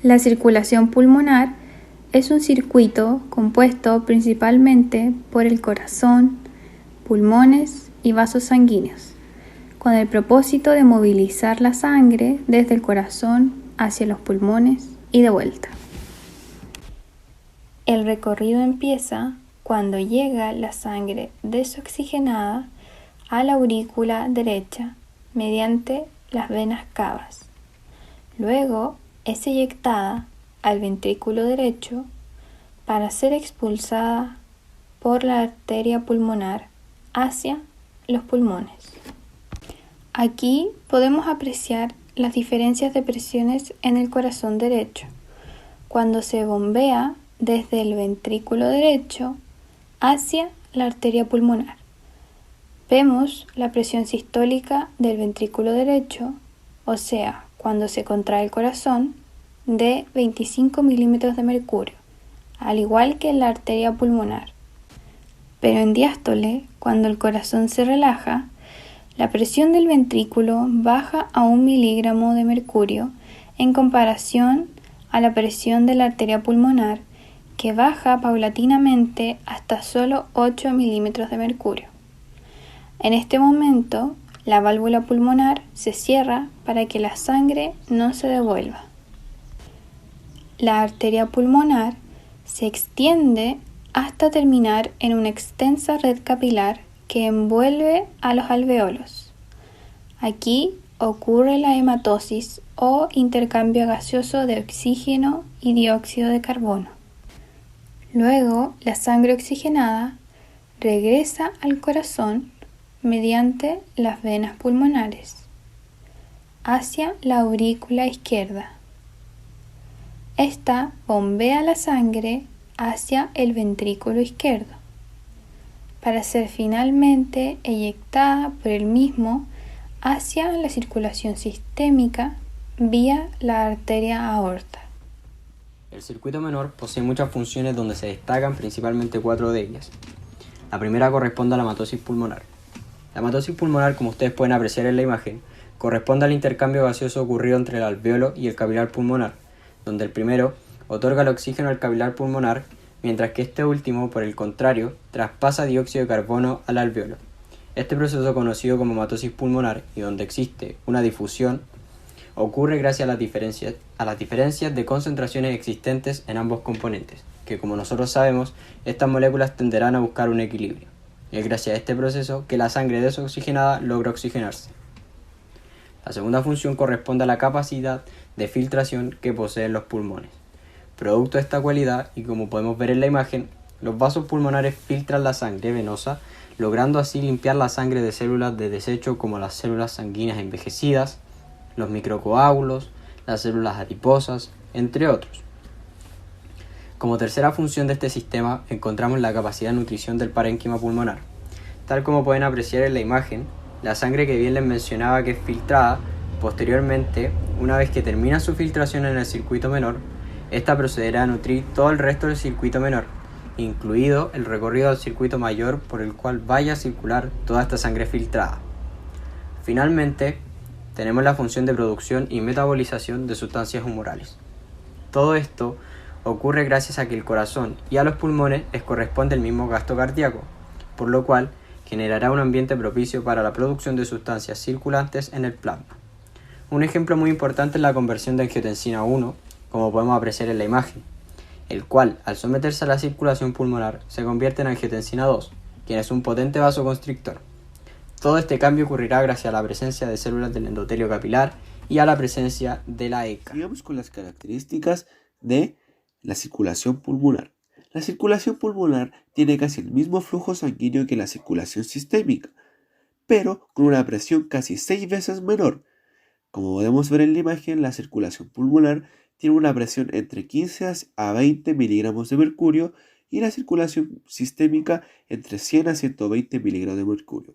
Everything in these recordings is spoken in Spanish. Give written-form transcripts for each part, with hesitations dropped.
La circulación pulmonar es un circuito compuesto principalmente por el corazón, pulmones y vasos sanguíneos, con el propósito de movilizar la sangre desde el corazón hacia los pulmones y de vuelta. El recorrido empieza cuando llega la sangre desoxigenada a la aurícula derecha mediante las venas cavas. Luego es eyectada al ventrículo derecho para ser expulsada por la arteria pulmonar hacia los pulmones. Aquí podemos apreciar las diferencias de presiones en el corazón derecho, cuando se bombea desde el ventrículo derecho hacia la arteria pulmonar. Vemos la presión sistólica del ventrículo derecho, o sea, cuando se contrae el corazón, de 25 milímetros de mercurio, al igual que en la arteria pulmonar. Pero en diástole, cuando el corazón se relaja, la presión del ventrículo baja a 1 miligramo de mercurio en comparación a la presión de la arteria pulmonar, que baja paulatinamente hasta solo 8 milímetros de mercurio. En este momento, la válvula pulmonar se cierra para que la sangre no se devuelva. La arteria pulmonar se extiende hasta terminar en una extensa red capilar que envuelve a los alvéolos. Aquí ocurre la hematosis o intercambio gaseoso de oxígeno y dióxido de carbono. Luego, la sangre oxigenada regresa al corazón mediante las venas pulmonares hacia la aurícula izquierda. Esta bombea la sangre hacia el ventrículo izquierdo para ser finalmente eyectada por el mismo hacia la circulación sistémica vía la arteria aorta. El circuito menor posee muchas funciones donde se destacan principalmente 4 de ellas. La primera corresponde a la matosis pulmonar. La matosis pulmonar, como ustedes pueden apreciar en la imagen, corresponde al intercambio gaseoso ocurrido entre el alvéolo y el capilar pulmonar, donde el primero otorga el oxígeno al capilar pulmonar, mientras que este último, por el contrario, traspasa dióxido de carbono al alvéolo. Este proceso, conocido como matosis pulmonar y donde existe una difusión, ocurre gracias a las diferencias de concentraciones existentes en ambos componentes, que como nosotros sabemos, estas moléculas tenderán a buscar un equilibrio. Y es gracias a este proceso que la sangre desoxigenada logra oxigenarse. La segunda función corresponde a la capacidad de filtración que poseen los pulmones. Producto de esta cualidad, y como podemos ver en la imagen, los vasos pulmonares filtran la sangre venosa, logrando así limpiar la sangre de células de desecho como las células sanguíneas envejecidas, los microcoágulos, las células adiposas, entre otros. Como tercera función de este sistema encontramos la capacidad de nutrición del parénquima pulmonar. Tal como pueden apreciar en la imagen, la sangre que bien les mencionaba que es filtrada, posteriormente, una vez que termina su filtración en el circuito menor, esta procederá a nutrir todo el resto del circuito menor, incluido el recorrido del circuito mayor por el cual vaya a circular toda esta sangre filtrada. Finalmente, tenemos la función de producción y metabolización de sustancias humorales. Todo esto ocurre gracias a que el corazón y a los pulmones les corresponde el mismo gasto cardíaco, por lo cual generará un ambiente propicio para la producción de sustancias circulantes en el plasma. Un ejemplo muy importante es la conversión de angiotensina 1, como podemos apreciar en la imagen, el cual, al someterse a la circulación pulmonar, se convierte en angiotensina 2, quien es un potente vasoconstrictor. Todo este cambio ocurrirá gracias a la presencia de células del endotelio capilar y a la presencia de la ECA. Sigamos con las características de la circulación pulmonar. La circulación pulmonar tiene casi el mismo flujo sanguíneo que la circulación sistémica, pero con una presión casi 6 veces menor. Como podemos ver en la imagen, la circulación pulmonar tiene una presión entre 15 a 20 miligramos de mercurio y la circulación sistémica entre 100 a 120 miligramos de mercurio.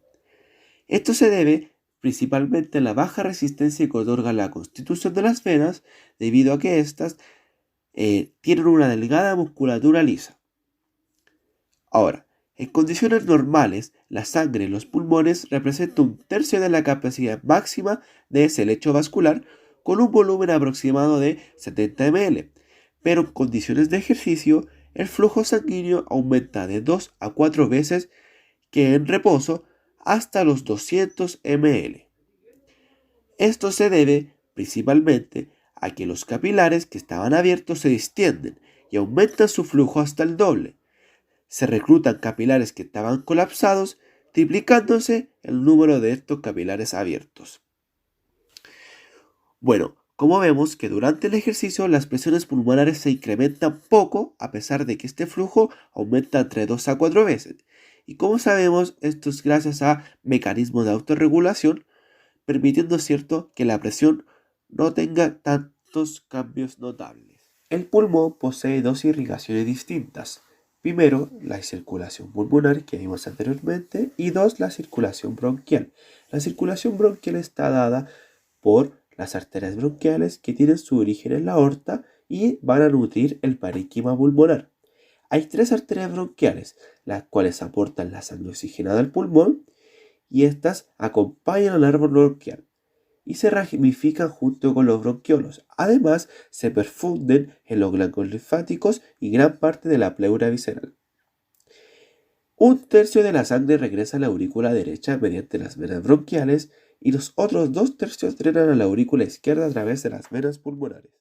Esto se debe principalmente a la baja resistencia que otorga la constitución de las venas, debido a que éstas tienen una delgada musculatura lisa. Ahora, en condiciones normales, la sangre en los pulmones representa 1/3 de la capacidad máxima de ese lecho vascular, con un volumen aproximado de 70 ml, pero en condiciones de ejercicio el flujo sanguíneo aumenta de 2 a 4 veces que en reposo hasta los 200 ml. Esto se debe principalmente a que los capilares que estaban abiertos se distienden y aumentan su flujo hasta el doble. Se reclutan capilares que estaban colapsados, triplicándose el número de estos capilares abiertos. Bueno, como vemos que durante el ejercicio las presiones pulmonares se incrementan poco a pesar de que este flujo aumenta entre 2 a 4 veces. Y como sabemos, esto es gracias a mecanismos de autorregulación, permitiendo, ¿cierto?, que la presión no tenga tantos cambios notables. El pulmón posee dos irrigaciones distintas. Primero, la circulación pulmonar que vimos anteriormente y dos, la circulación bronquial. La circulación bronquial está dada por las arterias bronquiales que tienen su origen en la aorta y van a nutrir el parénquima pulmonar. Hay tres arterias bronquiales, las cuales aportan la sangre oxigenada al pulmón y estas acompañan al árbol bronquial y se ramifican junto con los bronquiolos. Además, se perfunden en los ganglios linfáticos y gran parte de la pleura visceral. Un tercio de la sangre regresa a la aurícula derecha mediante las venas bronquiales y los otros 2 tercios drenan a la aurícula izquierda a través de las venas pulmonares.